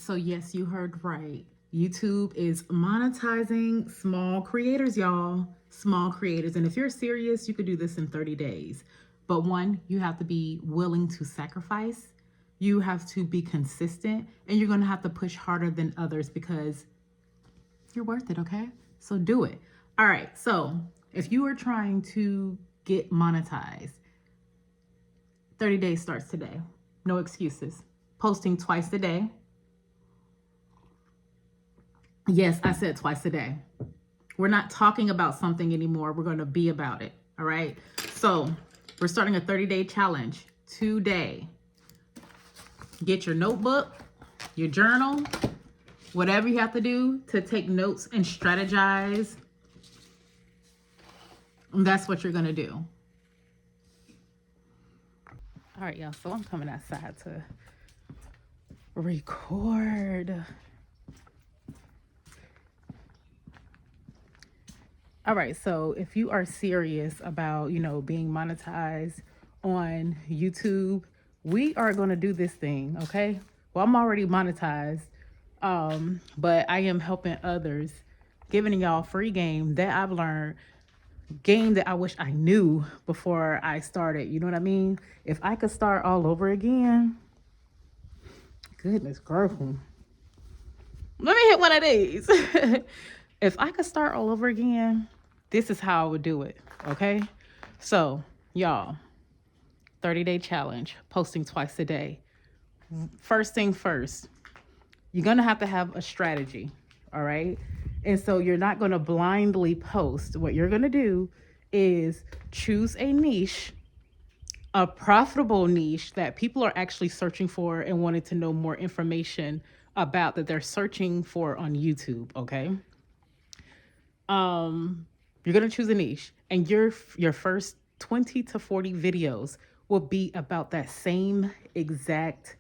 So yes, you heard right. YouTube is monetizing small creators, y'all. Small creators. And if you're serious, you could do this in 30 days. But one, you have to be willing to sacrifice. You have to be consistent, and you're going to have to push harder than others because you're worth it, okay? So do it. All right. So if you are trying to get monetized, 30 days starts today. No excuses. Posting twice a day. Yes, I said twice a day. We're not talking about something anymore. We're going to be about it. All right. So we're starting a 30-day challenge today. Get your notebook, your journal, whatever you have to do to take notes and strategize. And that's what you're going to do. All right, y'all. So I'm coming outside to record. All right, so if you are serious about, being monetized on YouTube, we are going to do this thing, okay? Well, I'm already monetized, but I am helping others, giving y'all free game that I've learned, game that I wish I knew before I started. You know what I mean? If I could start all over again, goodness gracious. Let me hit one of these. If I could start all over again, this is how I would do it, okay? So, y'all, 30-day challenge, posting twice a day. First thing first, you're going to have a strategy, all right? And so you're not going to blindly post. What you're going to do is choose a niche, a profitable niche that people are actually searching for and wanting to know more information about that they're searching for on YouTube, okay? You're going to choose a niche, and your first 20 to 40 videos will be about that same exact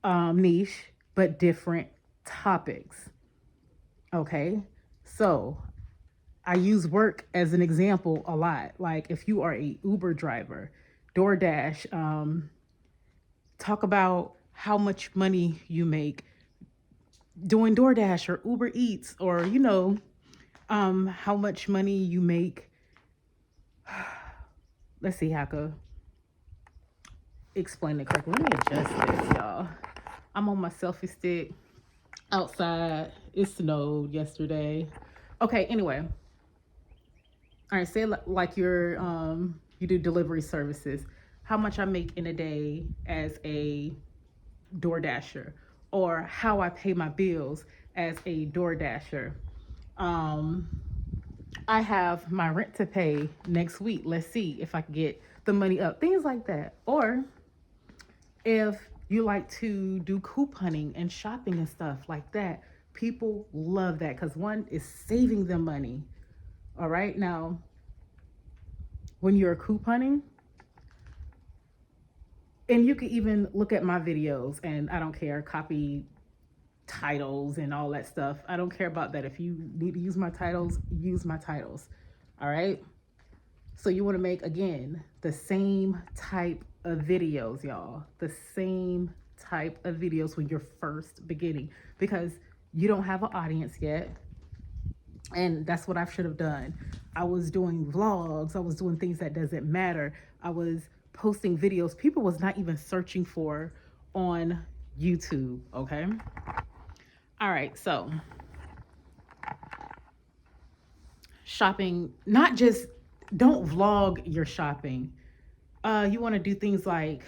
niche, but different topics. Okay. So I use work as an example a lot. Like if you are a Uber driver, DoorDash, talk about how much money you make doing DoorDash or Uber Eats, or, how much money you make. Let's see how I could explain it correctly. Let me adjust this, y'all. I'm on my selfie stick outside. It snowed yesterday. Okay, anyway. All right, say like you do delivery services. How much I make in a day as a DoorDasher, or how I pay my bills as a DoorDasher. I have my rent to pay next week. Let's see if I can get the money up. Things like that. Or if you like to do couponing and shopping and stuff like that, people love that because one is saving them money. All right. Now, when you're couponing, and you can even look at my videos, and I don't care, copy titles and all that stuff. I don't care about that. If you need to use my titles, use my titles. All right. So you want to make, again, the same type of videos, y'all. The same type of videos when you're first beginning, because you don't have an audience yet. And that's what I should have done. I was doing vlogs. I was doing things that doesn't matter. I was posting videos people was not even searching for on YouTube, okay? All right, so shopping, not just, don't vlog your shopping. You want to do things like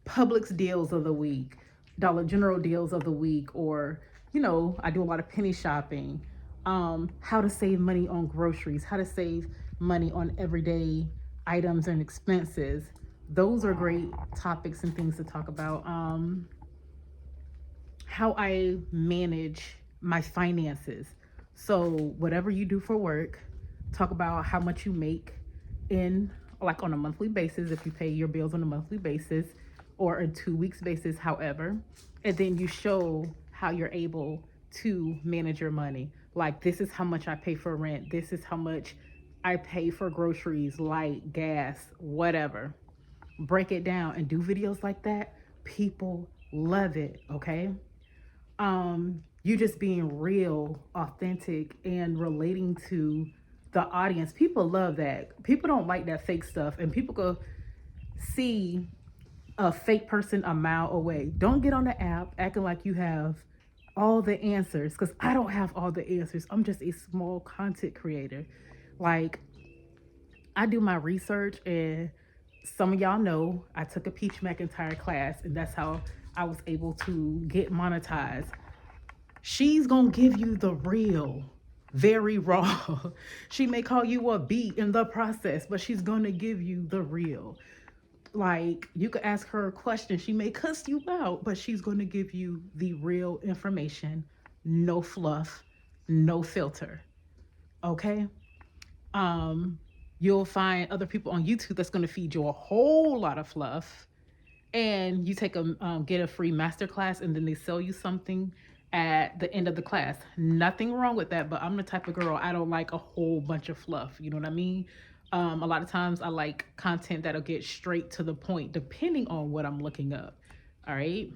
Publix deals of the week, Dollar General deals of the week, or, I do a lot of penny shopping. How to save money on groceries, how to save money on everyday items and expenses. Those are great topics and things to talk about. How I manage my finances. So whatever you do for work, talk about how much you make on a monthly basis, if you pay your bills on a monthly basis, or a 2 weeks basis, however, and then you show how you're able to manage your money. Like, this is how much I pay for rent. This is how much I pay for groceries, light, gas, whatever. Break it down and do videos like that. People Love it, okay? You just being real, authentic, and relating to the audience. People love that. People don't like that fake stuff, and people go see a fake person a mile away. Don't get on the app acting like you have all the answers, because I don't have all the answers. I'm just a small content creator. Like, I do my research, and some of y'all know I took a Peach McIntyre class, and that's how I was able to get monetized. She's gonna give you the real, very raw. She may call you a beat in the process, but she's gonna give you the real. Like, you could ask her a question, she may cuss you out, but she's gonna give you the real information. No fluff, no filter. Okay? Um, you'll find other people on YouTube that's gonna feed you a whole lot of fluff, and you take a get a free masterclass, and then they sell you something at the end of the class. Nothing wrong with that, but I'm the type of girl, I don't like a whole bunch of fluff. You know what I mean? A lot of times I like content that'll get straight to the point, depending on what I'm looking up. All right.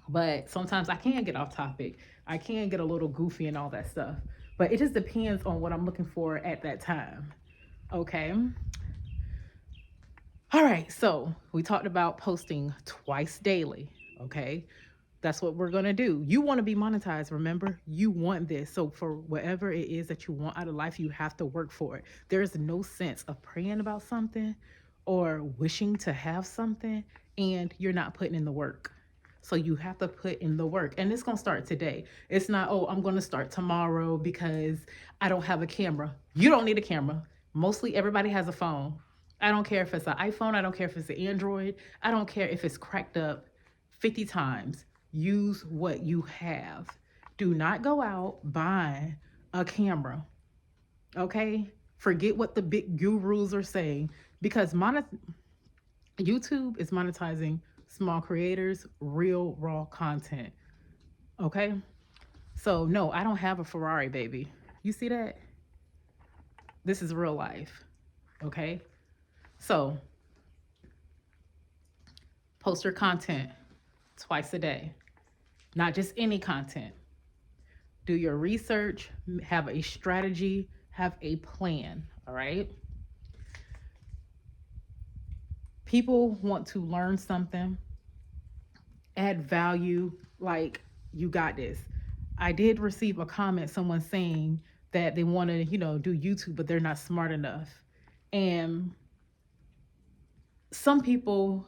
But sometimes I can get off topic. I can get a little goofy and all that stuff. But it just depends on what I'm looking for at that time. Okay. All right, so we talked about posting twice daily. Okay, that's what we're gonna do. You want to be monetized, remember? You want this. So, for whatever it is that you want out of life, you have to work for it. There's no sense of praying about something or wishing to have something and you're not putting in the work. So, you have to put in the work, and it's gonna start today. It's not, oh, I'm gonna start tomorrow because I don't have a camera. You don't need a camera. Mostly everybody has a phone. I don't care if it's an iPhone. I don't care if it's an Android. I don't care if it's cracked up 50 times. Use what you have. Do not go out buying a camera. Okay? Forget what the big gurus are saying, because YouTube is monetizing small creators, real raw content. Okay? So, no, I don't have a Ferrari, baby. You see that? This is real life. Okay? So, post your content twice a day, not just any content. Do your research, have a strategy, have a plan. All right. People want to learn something, add value. Like, you got this. I did receive a comment, someone saying that they want to, do YouTube, but they're not smart enough. And some people,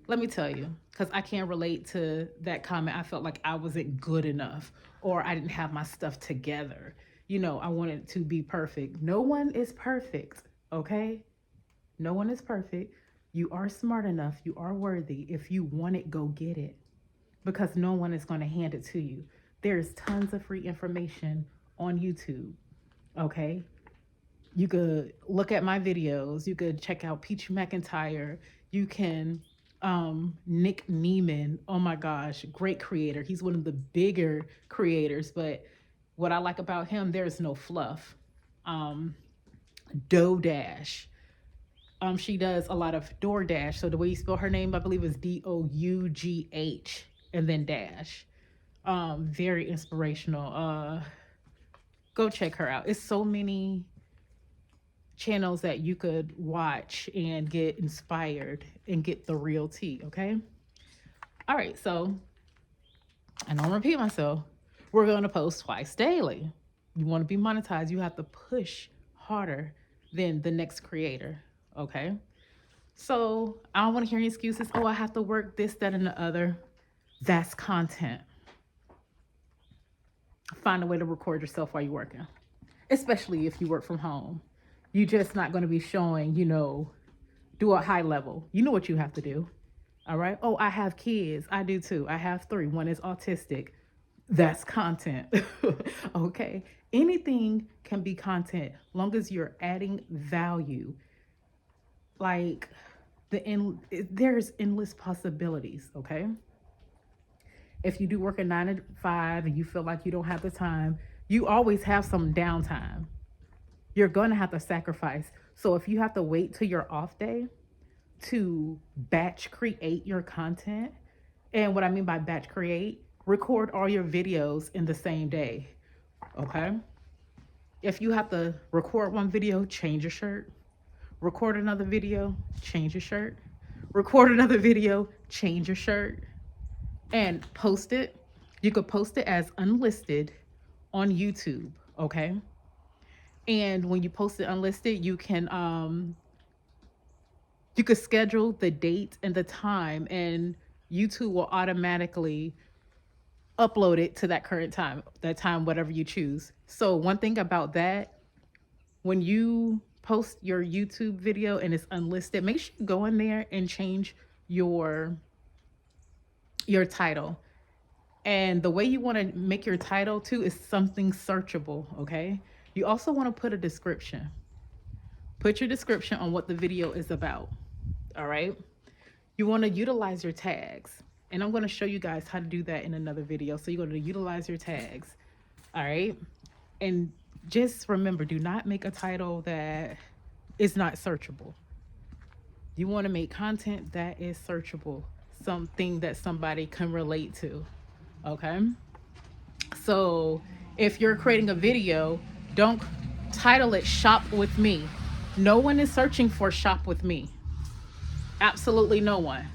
let me tell you, because I can't relate to that comment. I felt like I wasn't good enough, or I didn't have my stuff together. I wanted to be perfect. No one is perfect, okay? No one is perfect. You are smart enough. You are worthy. If you want it, go get it, because no one is going to hand it to you. There's tons of free information on YouTube, okay? You could look at my videos. You could check out Peach McIntyre. You can, Nick Neiman. Oh my gosh, great creator. He's one of the bigger creators, but what I like about him, there's no fluff. DoDash. She does a lot of DoorDash. So the way you spell her name, I believe, is Dough and then dash. Very inspirational. Go check her out. It's so many channels that you could watch and get inspired and get the real tea. Okay. All right. So I don't repeat myself. We're going to post twice daily. You want to be monetized, you have to push harder than the next creator. Okay. So I don't want to hear any excuses. Oh, I have to work this, that, and the other. That's content. Find a way to record yourself while you're working, especially if you work from home. You're just not going to be showing, do a high level. You know what you have to do. All right. Oh, I have kids. I do too. I have 3. One is autistic. That's content. Okay. Anything can be content long as you're adding value. Like, there's endless possibilities. Okay. If you do work a 9 to 5 and you feel like you don't have the time, you always have some downtime. You're going to have to sacrifice. So if you have to wait till your off day to batch create your content, And what I mean by batch create, record all your videos in the same day. Okay. If you have to record one video, change your shirt. Record another video, change your shirt. Record another video, change your shirt, and post it. You could post it as unlisted on YouTube. Okay. And when you post it unlisted, you could schedule the date and the time, and YouTube will automatically upload it to that time, whatever you choose. So one thing about that, when you post your YouTube video and it's unlisted, make sure you go in there and change your title. And the way you want to make your title too is something searchable, okay? You also want to put a description. Put your description on what the video is about. All right? You want to utilize your tags. And I'm going to show you guys how to do that in another video. So you're going to utilize your tags. All right? And just remember, do not make a title that is not searchable. You want to make content that is searchable, something that somebody can relate to. Okay? So if you're creating a video, don't title it Shop With Me. No one is searching for Shop With Me. Absolutely no one.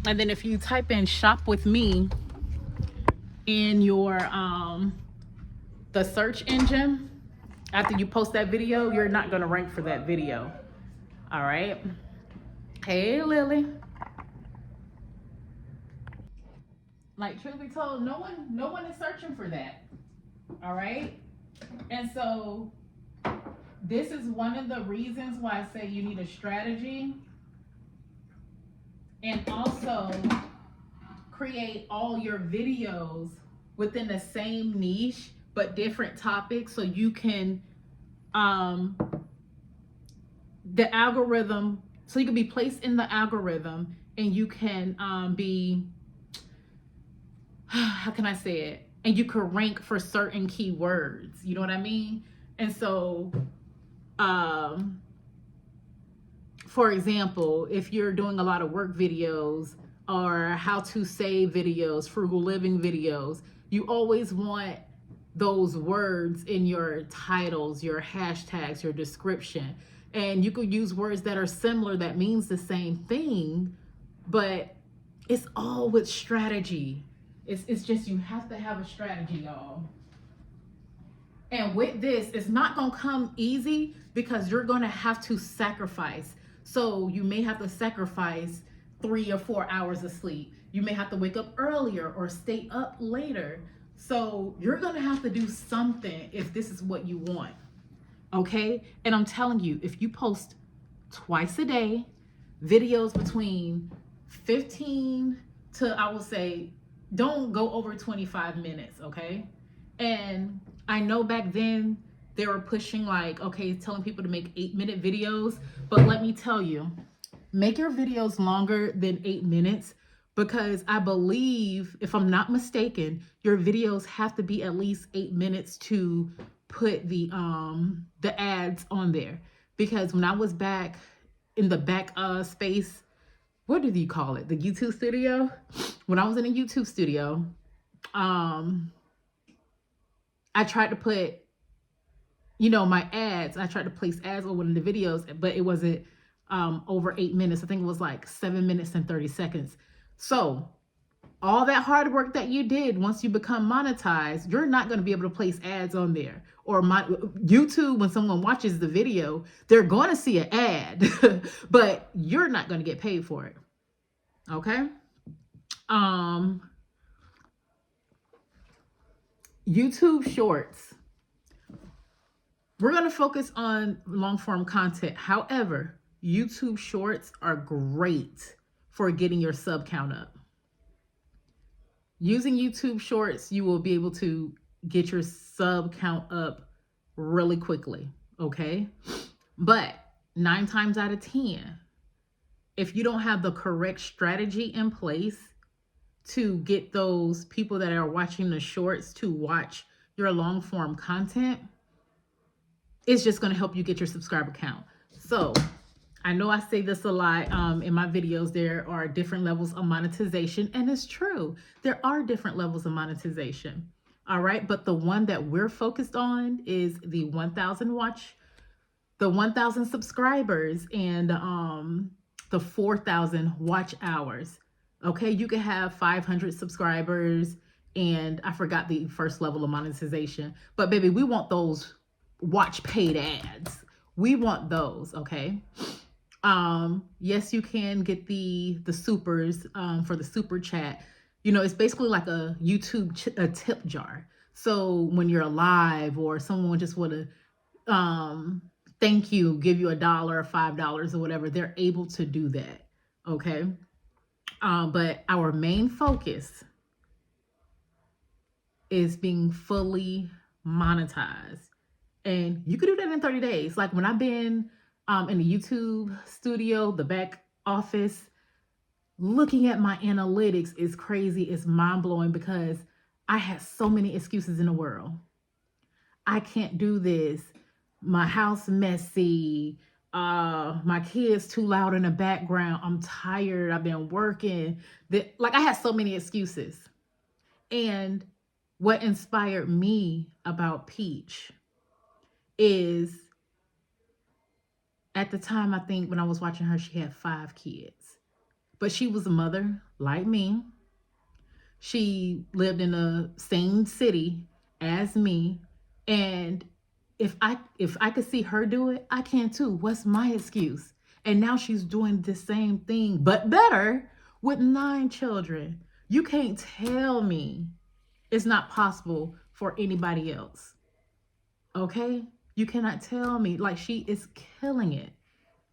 And then if you type in Shop With Me in your the search engine, after you post that video, you're not going to rank for that video. All right. Hey, Lily. Like, truth be told, no one is searching for that. All right. And so this is one of the reasons why I say you need a strategy, and also create all your videos within the same niche but different topics, so you can the algorithm, so you can be placed in the algorithm, and you can be how can I say it, and you could rank for certain keywords, you know what I mean? And so for example, if you're doing a lot of work videos or how to save videos, frugal living videos, you always want those words in your titles, your hashtags, your description. And you could use words that are similar, that means the same thing, but it's all with strategy. It's just, you have to have a strategy, y'all. And with this, it's not going to come easy, because you're going to have to sacrifice. So you may have to sacrifice 3 or 4 hours of sleep. You may have to wake up earlier or stay up later. So you're going to have to do something if this is what you want. Okay? And I'm telling you, if you post twice a day, videos between 15 to, I will say, don't go over 25 minutes, okay? And I know back then they were pushing, like, okay, telling people to make 8-minute videos. But let me tell you, make your videos longer than 8 minutes, because I believe, if I'm not mistaken, your videos have to be at least 8 minutes to put the ads on there. Because when I was back in the back space, what did you call it? The YouTube studio? When I was in a YouTube studio, I tried to put, my ads. I tried to place ads on one of the videos, but it wasn't over 8 minutes. I think it was like 7 minutes and 30 seconds. So all that hard work that you did, once you become monetized, you're not going to be able to place ads on there. Or YouTube, when someone watches the video, they're going to see an ad, but you're not going to get paid for it. Okay? YouTube Shorts. We're going to focus on long form content. However, YouTube Shorts are great for getting your sub count up. Using YouTube Shorts, you will be able to get your sub count up really quickly, okay? But 9 times out of 10, if you don't have the correct strategy in place to get those people that are watching the shorts to watch your long form content, it's just going to help you get your subscriber count. So I know I say this a lot in my videos. There are different levels of monetization, and it's true. There are different levels of monetization. All right, but the one that we're focused on is the 1,000 watch, the 1,000 subscribers, and the 4,000 watch hours. Okay, you can have 500 subscribers, and I forgot the first level of monetization. But baby, we want those watch paid ads. We want those. Okay. Yes, you can get the supers for the super chat. You know, it's basically like a YouTube a tip jar. So when you're live or someone just want to thank you, give you $1 or $5 or whatever, they're able to do that. Okay. But our main focus is being fully monetized. And you could do that in 30 days. Like when I've been in the YouTube studio, the back office, looking at my analytics is crazy. It's mind blowing because I had so many excuses in the world. I can't do this. My house messy. My kids too loud in the background. I'm tired. I've been working. Like I had so many excuses. And what inspired me about Peach is at the time, I think when I was watching her, she had 5 kids. But she was a mother like me. She lived in the same city as me. And if I could see her do it, I can too. What's my excuse? And now she's doing the same thing, but better with 9 children. You can't tell me it's not possible for anybody else. Okay? You cannot tell me. Like, she is killing it.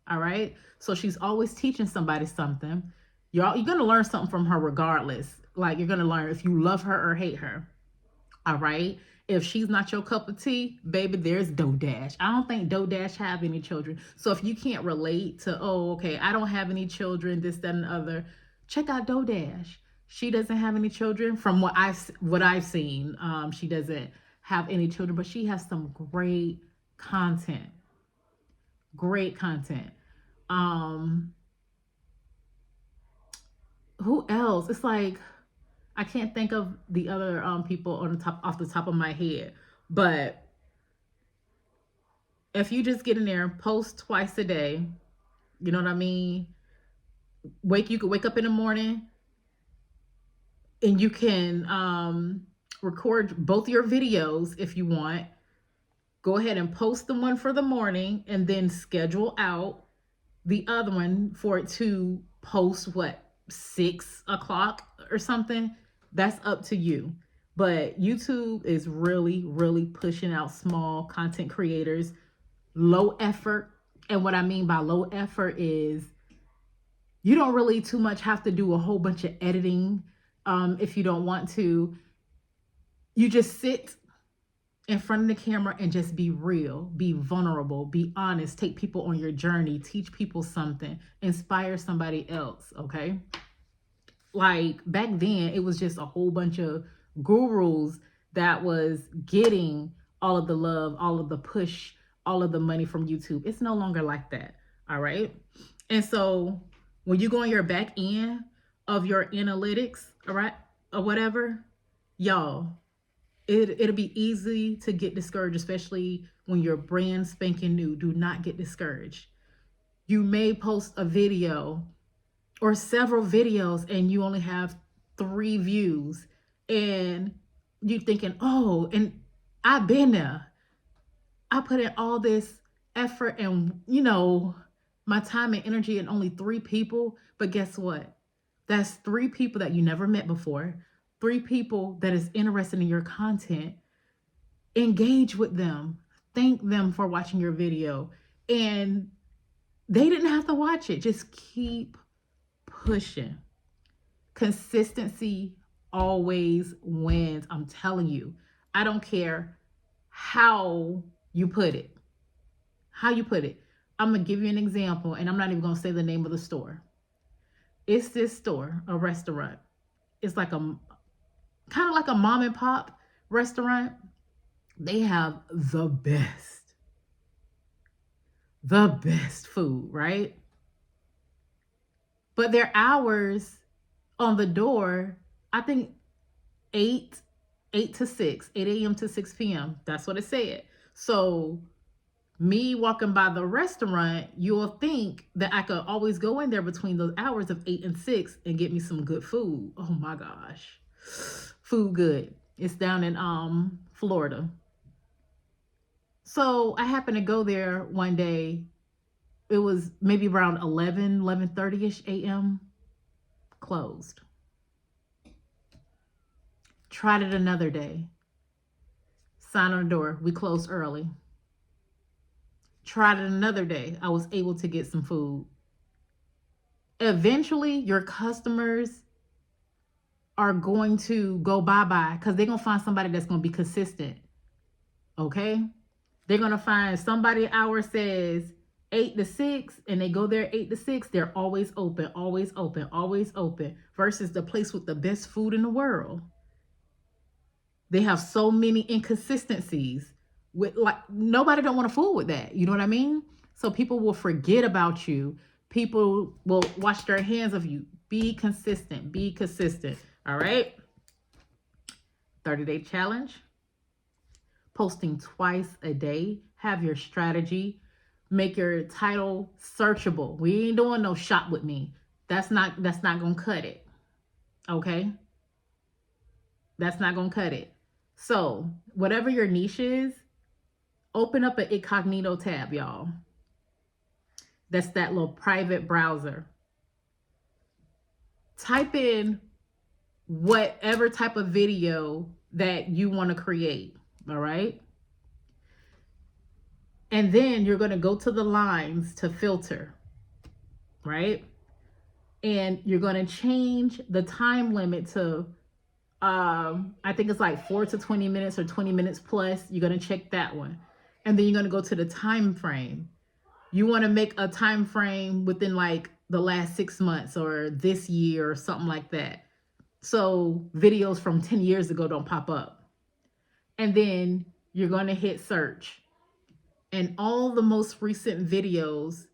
All right? So she's always teaching somebody something. You're going to learn something from her regardless. Like, you're going to learn if you love her or hate her. All right? If she's not your cup of tea, baby, there's DoDash. I don't think DoDash have any children. So if you can't relate to, oh, okay, I don't have any children, this, that, and the other, check out DoDash. She doesn't have any children from what I've seen. She doesn't have any children, but she has some great content. Great content. Who else? It's like I can't think of the other people on the top off the top of my head. But if you just get in there, post twice a day, you know what I mean? You could wake up in the morning and you can record both your videos if you want. Go ahead and post the one for the morning and then schedule out the other one for it to post 6 o'clock or something. That's up to you. But YouTube is really, really pushing out small content creators, low effort. And what I mean by low effort is you don't really too much have to do a whole bunch of editing if you don't want to. You just sit in front of the camera and just be real, be vulnerable, be honest, take people on your journey, teach people something, inspire somebody else, okay? Like back then, it was just a whole bunch of gurus that was getting all of the love, all of the push, all of the money from YouTube. It's no longer like that, all right? And so when you go on your back end of your analytics, all right, or whatever, y'all, it'll be easy to get discouraged, especially when you're brand spanking new. Do not get discouraged. You may post a video or several videos and you only have 3 views and you're thinking, oh, and I've been there. I put in all this effort and, my time and energy and only 3 people. But guess what? That's 3 people that you never met before. 3 people that is interested in your content. Engage with them. Thank them for watching your video. And they didn't have to watch it. Just keep pushing. Consistency always wins. I'm telling you. I don't care how you put it. I'm going to give you an example, and I'm not even going to say the name of the store. It's this store, a restaurant. It's like kind of like a mom and pop restaurant. They have the best food, right? But their hours on the door, I think 8, 8 to 6, 8 a.m. to 6 p.m. That's what it said. So me walking by the restaurant, you'll think that I could always go in there between those hours of 8 and 6 and get me some good food. Oh my gosh. Food good. It's down in Florida. So I happened to go there one day. It was maybe around 11:30ish a.m. Closed. Tried it another day. Sign on the door. We closed early. Tried it another day. I was able to get some food. Eventually, your customers are going to go bye-bye because they're going to find somebody that's going to be consistent. Okay? They're going to find somebody hour says 8 to 6 and they go there 8 to 6. They're always open, always open, always open versus the place with the best food in the world. They have so many inconsistencies. With like nobody don't want to fool with that. You know what I mean? So people will forget about you. People will wash their hands of you. Be consistent. Be consistent. All right. 30-day challenge. Posting twice a day. Have your strategy. Make your title searchable. We ain't doing no shop with me. That's not gonna cut it. Okay? That's not gonna cut it. So whatever your niche is, open up an incognito tab, y'all. That's that little private browser. Type in whatever type of video that you want to create. All right. And then you're going to go to the lines to filter. Right. And you're going to change the time limit to, I think it's like 4 to 20 minutes or 20 minutes plus. You're going to check that one. And then you're going to go to the time frame. You want to make a time frame within like the last 6 months or this year or something like that. So videos from 10 years ago don't pop up. And then you're going to hit search. And all the most recent videos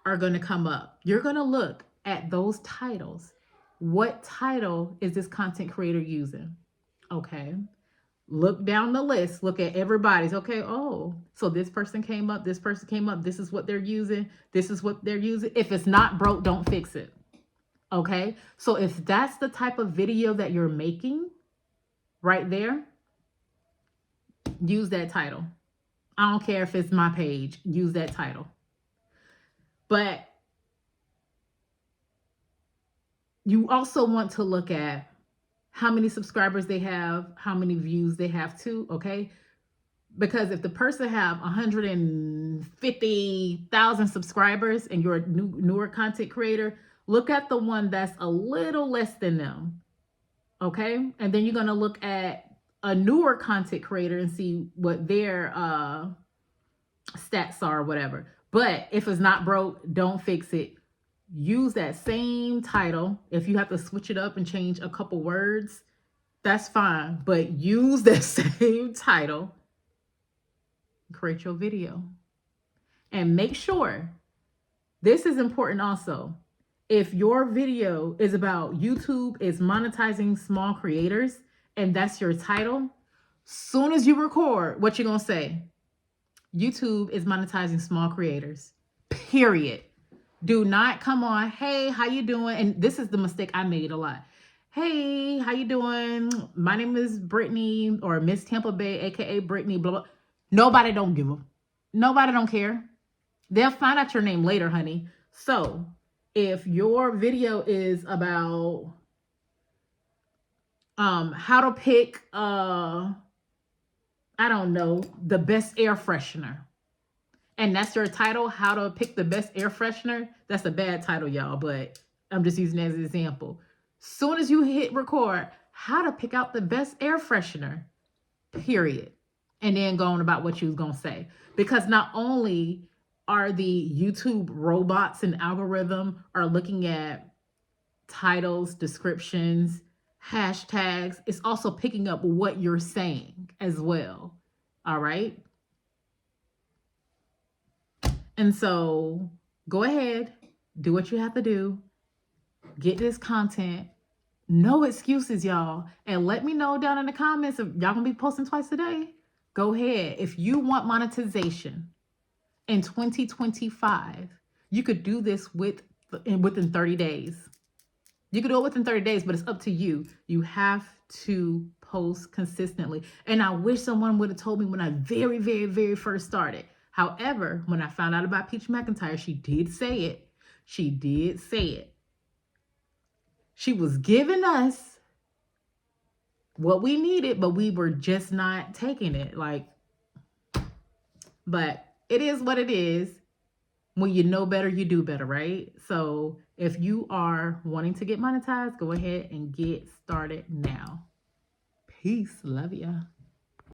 are going to come up. You're going to look at those titles. What title is this content creator using? Okay. Look down the list. Look at everybody's. Okay. Oh, so this person came up. This person came up. This is what they're using. This is what they're using. If it's not broke, don't fix it. Okay. So if that's the type of video that you're making right there, use that title. I don't care if it's my page. Use that title. But you also want to look at how many subscribers they have, how many views they have too, okay? Because if the person have 150,000 subscribers and you're a newer content creator, look at the one that's a little less than them, okay? And then you're going to look at a newer content creator and see what their stats are or whatever. But if it's not broke, don't fix it. Use that same title. If you have to switch it up and change a couple words, that's fine. But use that same title. Create your video. And make sure, this is important also. If your video is about YouTube is monetizing small creators, and that's your title, soon as you record, what you're going to say? YouTube is monetizing small creators. Period. Do not come on, hey, how you doing? And this is the mistake I made a lot. Hey, how you doing? My name is Brittany or Miss Tampa Bay, aka Brittany, blah, blah. Nobody don't give them. Nobody don't care. They'll find out your name later, honey. So if your video is about how to pick I don't know, the best air freshener, and that's your title, how to pick the best air freshener, that's a bad title, y'all, but I'm just using it as an example. Soon as you hit record, how to pick out the best air freshener, period. And then go on about what you was going to say. Because not only are the YouTube robots and algorithm are looking at titles, descriptions, hashtags, it's also picking up what you're saying as well. All right. And so go ahead, do what you have to do. get this content. No excuses, y'all. And let me know down in the comments if y'all gonna be posting twice a day. Go ahead. If you want monetization in 2025, you could do this within 30 days. You could do it within 30 days, but it's up to you. You have to post consistently. And I wish someone would have told me when I very, very, very first started. However, when I found out about Peach McIntyre, she did say it. She did say it. She was giving us what we needed, but we were just not taking it. But it is what it is. When you know better, you do better, right? So if you are wanting to get monetized, go ahead and get started now. Peace. Love ya.